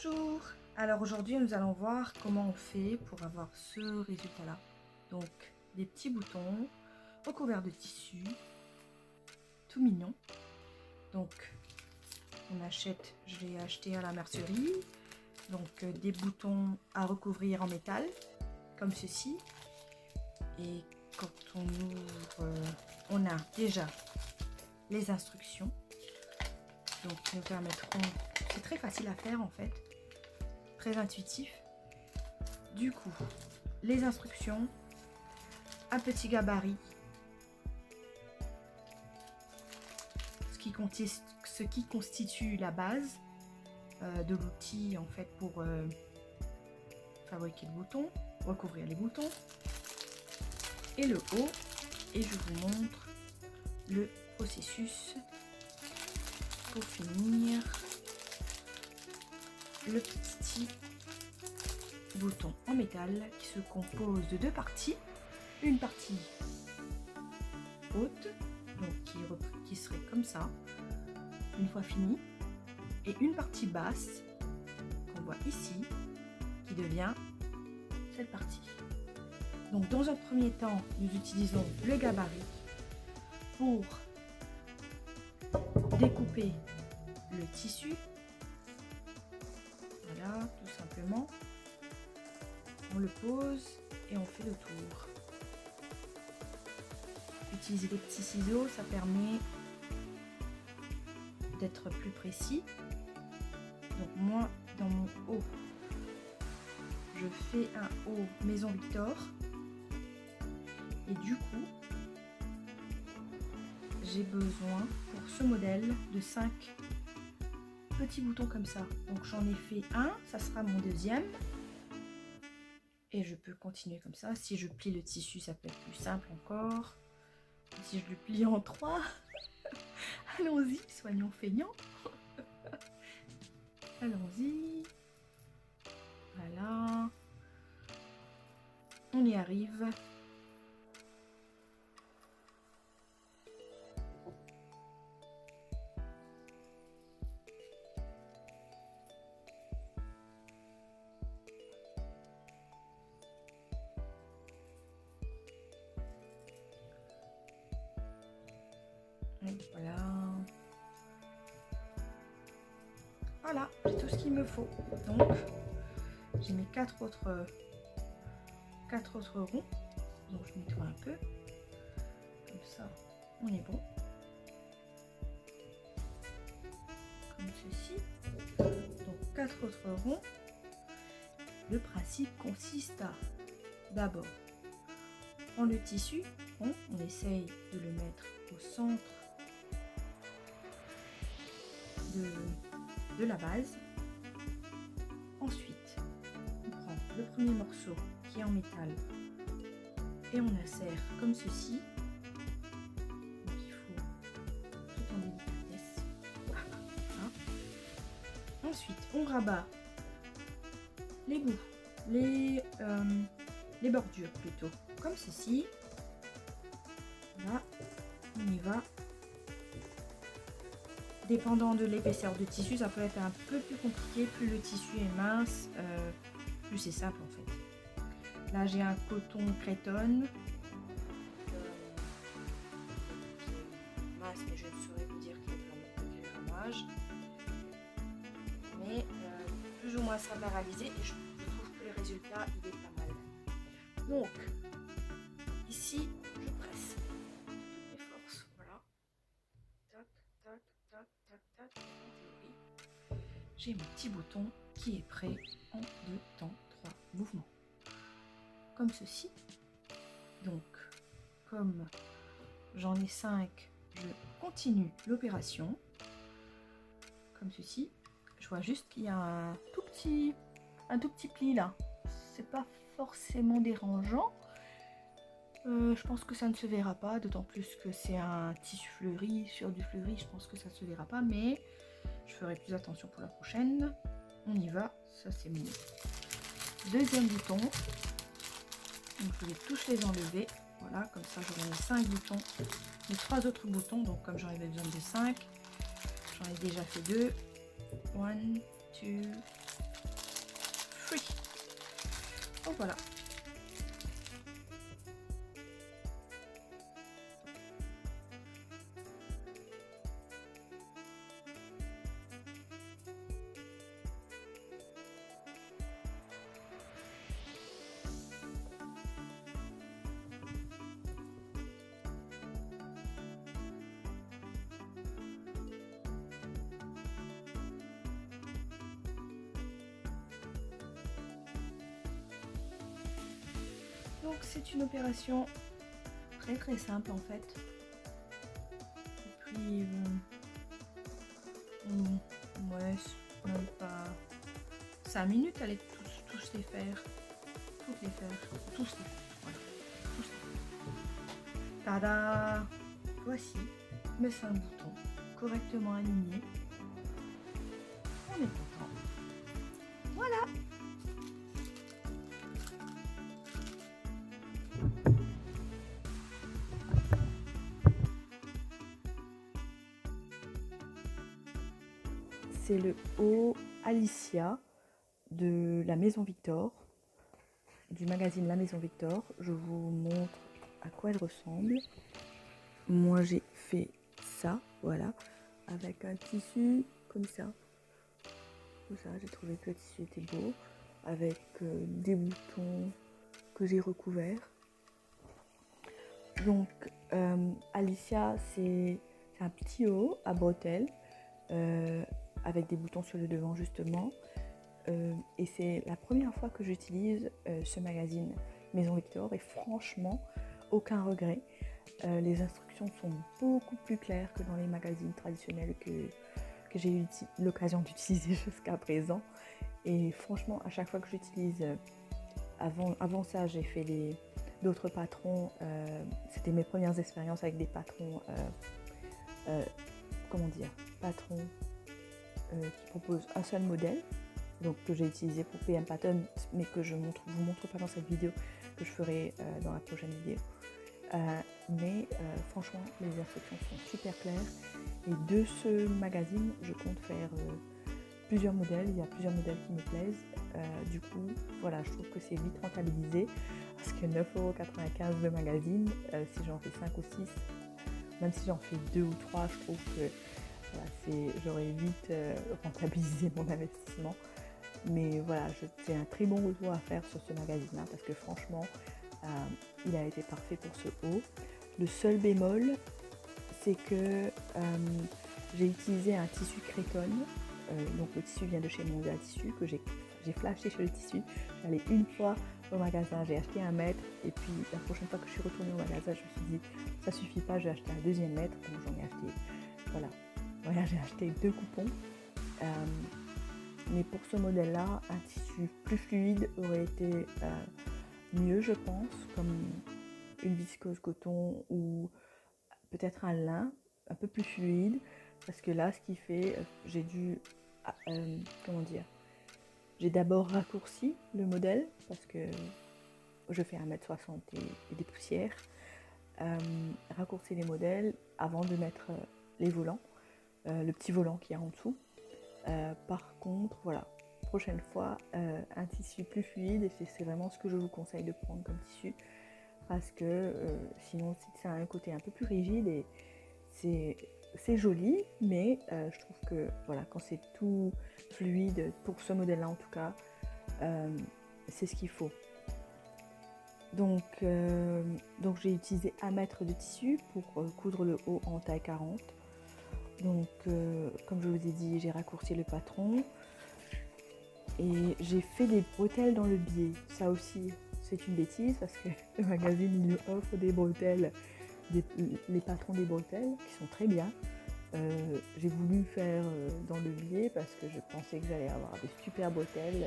Bonjour! Alors aujourd'hui nous allons voir comment on fait pour avoir ce résultat là. Donc des petits boutons recouverts de tissu, tout mignon. Donc on achète, je l'ai acheté à la mercerie, donc des boutons à recouvrir en métal, comme ceci. Et quand on ouvre, on a déjà les instructions. Donc nous permettront, c'est très facile à faire en fait, très intuitif. Du coup, les instructions, un petit gabarit, ce qui constitue la base de l'outil en fait pour fabriquer le bouton, recouvrir les boutons, et le haut, et je vous montre le processus pour finir le petit bouton en métal qui se compose de deux parties, une partie haute donc qui serait comme ça une fois fini, et une partie basse qu'on voit ici qui devient cette partie. Donc dans un premier temps nous utilisons le gabarit pour découper le tissu. Voilà, tout simplement. On le pose et on fait le tour. Utiliser des petits ciseaux, ça permet d'être plus précis. Donc moi, dans mon haut, je fais un haut Maison Victor. Et du coup, j'ai besoin pour ce modèle de 5 petits boutons comme ça. Donc j'en ai fait un, ça sera mon deuxième. Et je peux continuer comme ça. Si je plie le tissu, ça peut être plus simple encore. Si je le plie en 3, allons-y, soyons feignants. Allons-y. Voilà. On y arrive. Et voilà. Voilà, j'ai tout ce qu'il me faut. Donc, j'ai mes 4 autres ronds. Donc, je nettoie un peu. Comme ça, on est bon. Comme ceci. Donc, 4 autres ronds. Le principe consiste à d'abord prendre le tissu. On essaye de le mettre au centre de la base. Ensuite, on prend le premier morceau qui est en métal et on insère comme ceci. Donc il faut tout en délicatesse. Voilà. Ensuite, on rabat les bouts, les bordures plutôt, comme ceci. Là, on y va. Dépendant de l'épaisseur de tissu, ça peut être un peu plus compliqué. Plus le tissu est mince, plus c'est simple en fait. Là, j'ai un coton Cretonne. Mince, mais je ne saurais vous dire quel grammage. Mais plus ou moins simple à réaliser, et je trouve que le résultat il est pas mal. Donc, ici, je presse de toutes mes forces. Voilà. Tac, tac, tac, tac, tac. J'ai mon petit bouton qui est prêt en 2 temps 3 mouvements. Comme ceci. Donc, comme j'en ai 5, je continue l'opération. Comme ceci. Je vois juste qu'il y a un tout petit pli là. C'est pas forcément dérangeant. Je pense que ça ne se verra pas, d'autant plus que c'est un tissu fleuri. Sur du fleuri, je pense que ça ne se verra pas, mais je ferai plus attention pour la prochaine. On y va, ça c'est mon deuxième bouton. Donc je vais tous les enlever. Voilà, comme ça j'aurai mes 5 boutons. Les 3 autres boutons, donc comme j'en avais besoin de 5, j'en ai déjà fait 2. 1, 2, Donc voilà. Donc c'est une opération très simple en fait. Et puis ouais, même pas 5 minutes, allez tous les faire. Toutes les faire. Tous les faire. Voilà. Tous les faire. Tada! Voici mes 5 boutons correctement alignés. On est content. Voilà! C'est le haut Alicia de la Maison Victor, du magazine La Maison Victor. Je vous montre à quoi elle ressemble. Moi j'ai fait ça, voilà, avec un tissu comme ça. Comme ça, j'ai trouvé que le tissu était beau, avec des boutons que j'ai recouverts. Donc Alicia, c'est un petit haut à bretelles, avec des boutons sur le devant justement. Et c'est la première fois que j'utilise ce magazine Maison Victor et franchement, aucun regret. Les instructions sont beaucoup plus claires que dans les magazines traditionnels que j'ai eu l'occasion d'utiliser jusqu'à présent. Et franchement, à chaque fois que j'utilise, avant ça, j'ai fait d'autres patrons. C'était mes premières expériences avec des patrons, patrons qui proposent un seul modèle. Donc que j'ai utilisé pour PM Pattern, mais que je vous montre pas dans cette vidéo, que je ferai dans la prochaine vidéo. Franchement, les instructions sont super claires. Et de ce magazine, je compte faire plusieurs modèles. Il y a plusieurs modèles qui me plaisent. Du coup, voilà, je trouve que c'est vite rentabilisé. Parce que 9,95 € de magazine, si j'en fais 5 ou 6, même si j'en fais 2 ou 3, je trouve que voilà, j'aurais vite rentabilisé mon investissement. Mais voilà, j'ai un très bon retour à faire sur ce magazine-là parce que franchement, il a été parfait pour ce haut. Le seul bémol, c'est que j'ai utilisé un tissu Creton. Donc le tissu vient de chez Mondial Tissu, que j'ai flashé sur le tissu. J'allais une fois au magasin, j'ai acheté 1 mètre et puis la prochaine fois que je suis retournée au magasin, je me suis dit ça suffit pas, je vais acheter un 2e mètre. Donc j'en ai acheté, voilà, j'ai acheté 2 coupons. Mais pour ce modèle-là, un tissu plus fluide aurait été mieux, je pense, comme une viscose coton ou peut-être un lin, un peu plus fluide. Parce que là, ce qui fait, j'ai dû, j'ai d'abord raccourci le modèle, parce que je fais 1,60 m et des poussières. Raccourci les modèles avant de mettre les volants, le petit volant qui est en dessous. Par contre, voilà, prochaine fois, un tissu plus fluide, et c'est vraiment ce que je vous conseille de prendre comme tissu, parce que sinon ça a un côté un peu plus rigide et c'est joli, mais je trouve que voilà, quand c'est tout fluide, pour ce modèle-là en tout cas, c'est ce qu'il faut. Donc j'ai utilisé 1 mètre de tissu pour coudre le haut en taille 40. Donc comme je vous ai dit, j'ai raccourci le patron et j'ai fait des bretelles dans le biais. Ça aussi c'est une bêtise parce que le magazine il nous offre des bretelles, les patrons des bretelles qui sont très bien. J'ai voulu faire dans le biais parce que je pensais que j'allais avoir des super bretelles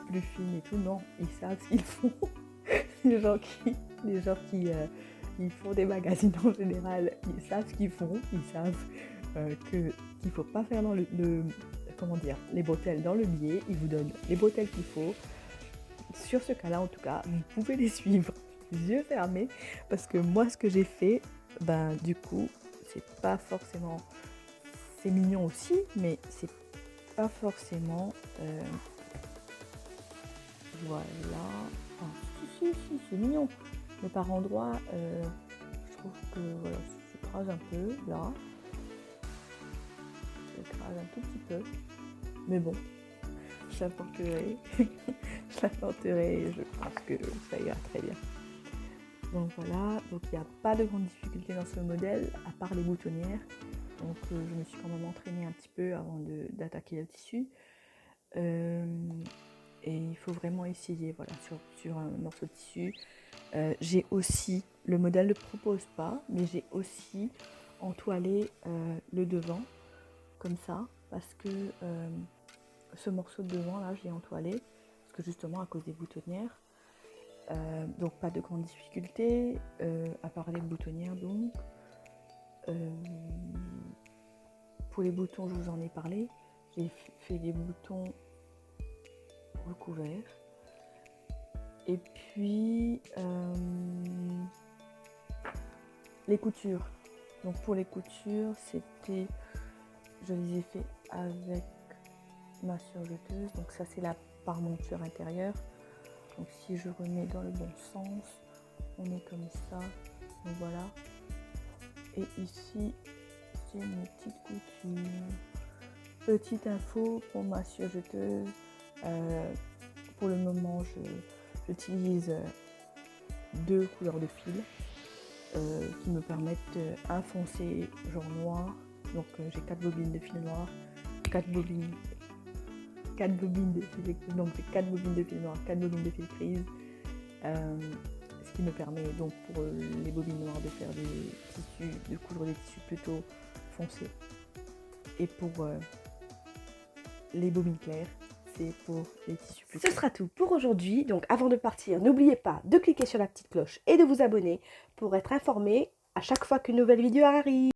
plus fines et tout. Non, ils savent ce qu'ils font. les gens qui font des magazines en général, ils savent ce qu'ils font, ils savent qu'il ne faut pas faire dans les bretelles dans le biais. Ils vous donnent les bretelles qu'il faut. Sur ce cas-là, en tout cas, vous pouvez les suivre les yeux fermés, parce que moi, ce que j'ai fait, du coup, c'est pas forcément, c'est mignon aussi, mais c'est pas forcément, voilà. Enfin, si, c'est mignon. Mais par endroits, je trouve que voilà, je crase un peu là. Je crase un tout petit peu. Mais bon, je la porterai. Je la porterai et je pense que ça ira très bien. Donc voilà, donc il n'y a pas de grande difficulté dans ce modèle, à part les boutonnières. Donc je me suis quand même entraînée un petit peu avant d'attaquer le tissu. Et il faut vraiment essayer, voilà, sur un morceau de tissu. J'ai aussi, le modèle ne propose pas, mais j'ai aussi entoilé le devant, comme ça, parce que ce morceau de devant là, je l'ai entoilé, parce que justement à cause des boutonnières. Donc pas de grande difficulté, à part les boutonnières donc. Pour les boutons, je vous en ai parlé. J'ai fait des boutons recouverts. Et puis les coutures. Donc pour les coutures, c'était, je les ai fait avec ma surjeteuse. Donc ça c'est la parmonture intérieure. Donc si je remets dans le bon sens, on est comme ça. Donc voilà. Et ici, c'est une petite couture. Petite info pour ma surjeteuse. Pour le moment, j'utilise 2 couleurs de fil qui me permettent un foncé genre noir. Donc j'ai 4 bobines de fil noir, 4 bobines de fil, donc j'ai 4 bobines de fil noir, 4 bobines de fil grise. Ce qui me permet donc pour les bobines noires de faire des tissus, de coudre des tissus plutôt foncés. Et pour les bobines claires, c'est pour les tissus plus clairs. Ce sera tout pour aujourd'hui. Donc avant de partir, n'oubliez pas de cliquer sur la petite cloche et de vous abonner pour être informé à chaque fois qu'une nouvelle vidéo arrive.